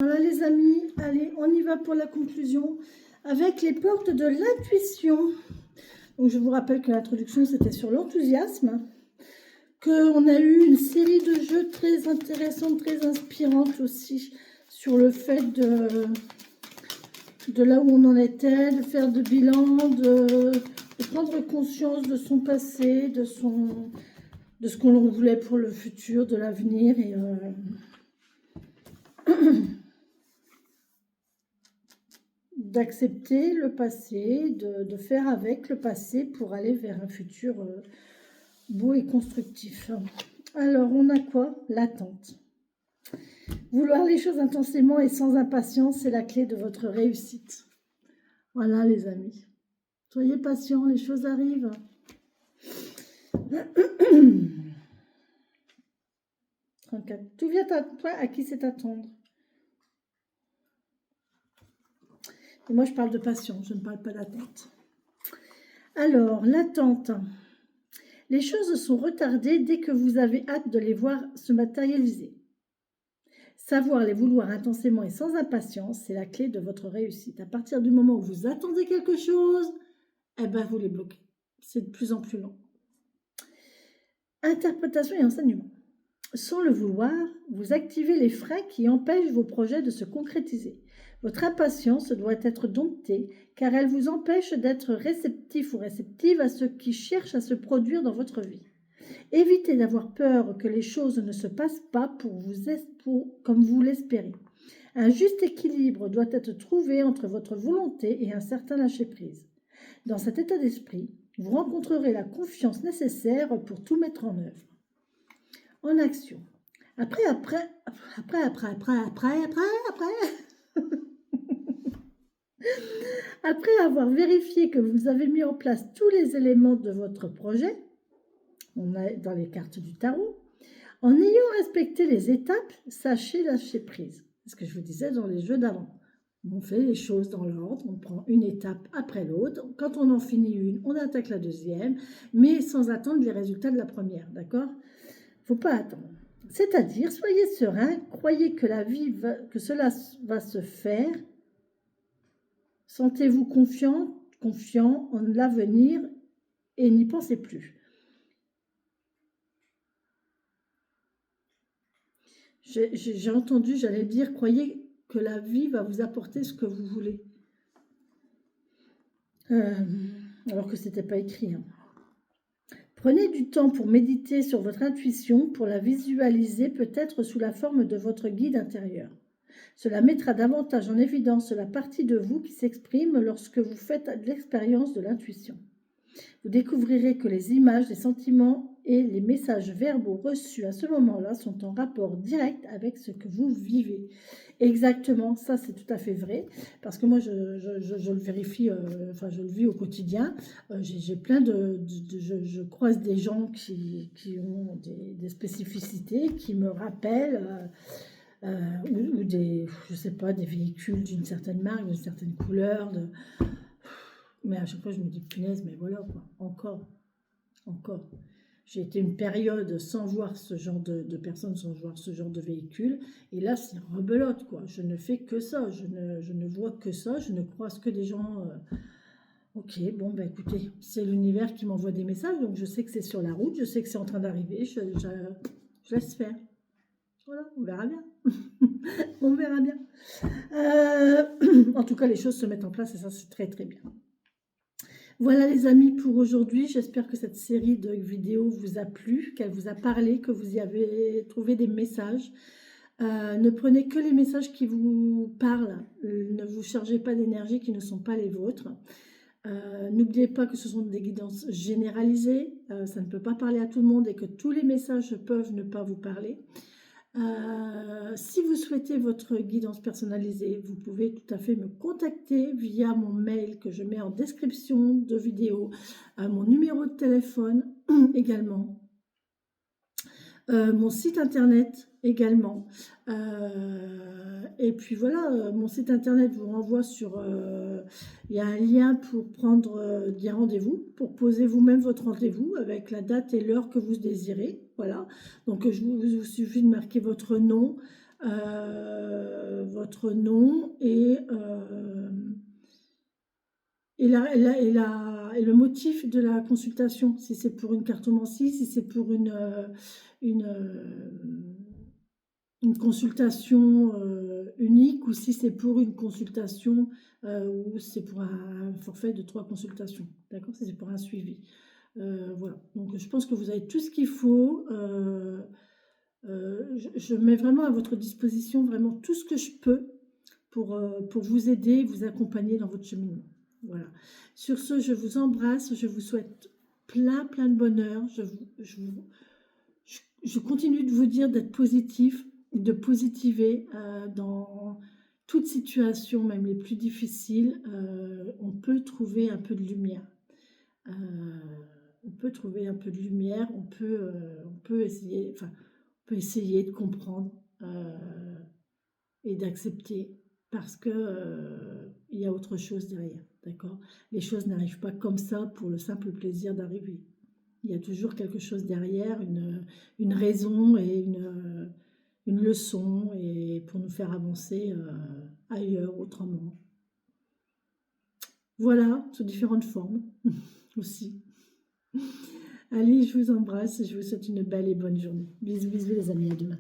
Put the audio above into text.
Voilà les amis, allez, on y va pour la conclusion avec les portes de l'intuition. Donc je vous rappelle que l'introduction c'était sur l'enthousiasme, qu'on a eu une série de jeux très intéressantes, très inspirantes aussi sur le fait de là où on en était, de faire de bilan, de prendre conscience de son passé, de ce qu'on voulait pour le futur, de l'avenir et d'accepter le passé, de faire avec le passé pour aller vers un futur beau et constructif. Alors, on a quoi? L'attente. Vouloir les choses intensément et sans impatience, c'est la clé de votre réussite. Voilà, les amis. Soyez patients, les choses arrivent. Tout vient à toi, à qui c'est attendre. Et moi, je parle de patience, je ne parle pas d'attente. Alors, l'attente. Les choses sont retardées dès que vous avez hâte de les voir se matérialiser. Savoir les vouloir intensément et sans impatience, c'est la clé de votre réussite. À partir du moment où vous attendez quelque chose, eh ben vous les bloquez. C'est de plus en plus long. Interprétation et enseignement. Sans le vouloir, vous activez les freins qui empêchent vos projets de se concrétiser. Votre impatience doit être domptée car elle vous empêche d'être réceptif ou réceptive à ce qui cherche à se produire dans votre vie. Évitez d'avoir peur que les choses ne se passent pas comme vous l'espérez. Un juste équilibre doit être trouvé entre votre volonté et un certain lâcher-prise. Dans cet état d'esprit, vous rencontrerez la confiance nécessaire pour tout mettre en œuvre. En action. Après. Après avoir vérifié que vous avez mis en place tous les éléments de votre projet, on est dans les cartes du tarot, en ayant respecté les étapes, sachez lâcher prise. C'est ce que je vous disais dans les jeux d'avant. On fait les choses dans l'ordre, on prend une étape après l'autre. Quand on en finit une, on attaque la deuxième, mais sans attendre les résultats de la première, d'accord? Il ne faut pas attendre. C'est-à-dire, soyez serein, croyez que que cela va se faire. Sentez-vous confiant en l'avenir et n'y pensez plus. J'ai entendu, j'allais dire, croyez que la vie va vous apporter ce que vous voulez. Alors que ce n'était pas écrit. Hein. Prenez du temps pour méditer sur votre intuition, pour la visualiser peut-être sous la forme de votre guide intérieur. Cela mettra davantage en évidence la partie de vous qui s'exprime lorsque vous faites l'expérience de l'intuition. Vous découvrirez que les images, les sentiments et les messages verbaux reçus à ce moment-là sont en rapport direct avec ce que vous vivez. Exactement, ça c'est tout à fait vrai, parce que moi je le vérifie, je le vis au quotidien. J'ai plein je croise des gens qui ont des spécificités, qui me rappellent, ou des, je sais pas, des véhicules d'une certaine marque, d'une certaine couleur, mais à chaque fois, je me dis, punaise, mais voilà, quoi, encore. J'ai été une période sans voir ce genre de personnes, sans voir ce genre de véhicule. Et là, c'est rebelote, quoi. Je ne fais que ça. Je ne vois que ça. Je ne croise que des gens. Ok, bon, ben écoutez, c'est l'univers qui m'envoie des messages. Donc, je sais que c'est sur la route. Je sais que c'est en train d'arriver. Je laisse faire. Voilà, on verra bien. On verra bien. En tout cas, les choses se mettent en place et ça, c'est très, très bien. Voilà les amis pour aujourd'hui, j'espère que cette série de vidéos vous a plu, qu'elle vous a parlé, que vous y avez trouvé des messages. Ne prenez que les messages qui vous parlent, ne vous chargez pas d'énergie qui ne sont pas les vôtres. N'oubliez pas que ce sont des guidances généralisées, ça ne peut pas parler à tout le monde et que tous les messages peuvent ne pas vous parler. Si vous souhaitez votre guidance personnalisée, vous pouvez tout à fait me contacter via mon mail que je mets en description de vidéo, mon numéro de téléphone également, mon site internet également. Et puis voilà, mon site internet vous renvoie sur... il y a un lien pour prendre des rendez-vous, pour poser vous-même votre rendez-vous avec la date et l'heure que vous désirez. Voilà, donc il vous suffit de marquer votre nom, votre nom et le motif de la consultation, si c'est pour une cartomancie, si c'est pour une, une consultation unique ou si c'est pour une consultation ou c'est pour un forfait de 3 consultations. D'accord? Si c'est pour un suivi. Voilà. Donc je pense que vous avez tout ce qu'il faut. Je mets vraiment à votre disposition vraiment tout ce que je peux pour vous aider, vous accompagner dans votre cheminement. Voilà. Sur ce, je vous embrasse, je vous souhaite plein de bonheur. Je continue de vous dire d'être positif, de positiver dans toute situation, même les plus difficiles. On peut trouver un peu de lumière. On peut trouver un peu de lumière, on peut essayer, enfin, on peut essayer de comprendre et d'accepter parce que il y a autre chose derrière, d'accord? Les choses n'arrivent pas comme ça pour le simple plaisir d'arriver. Il y a toujours quelque chose derrière, une raison et une leçon et pour nous faire avancer ailleurs, autrement. Voilà, sous différentes formes aussi. Allez, je vous embrasse et je vous souhaite une belle et bonne journée. Bisous, bisous les amis, à demain.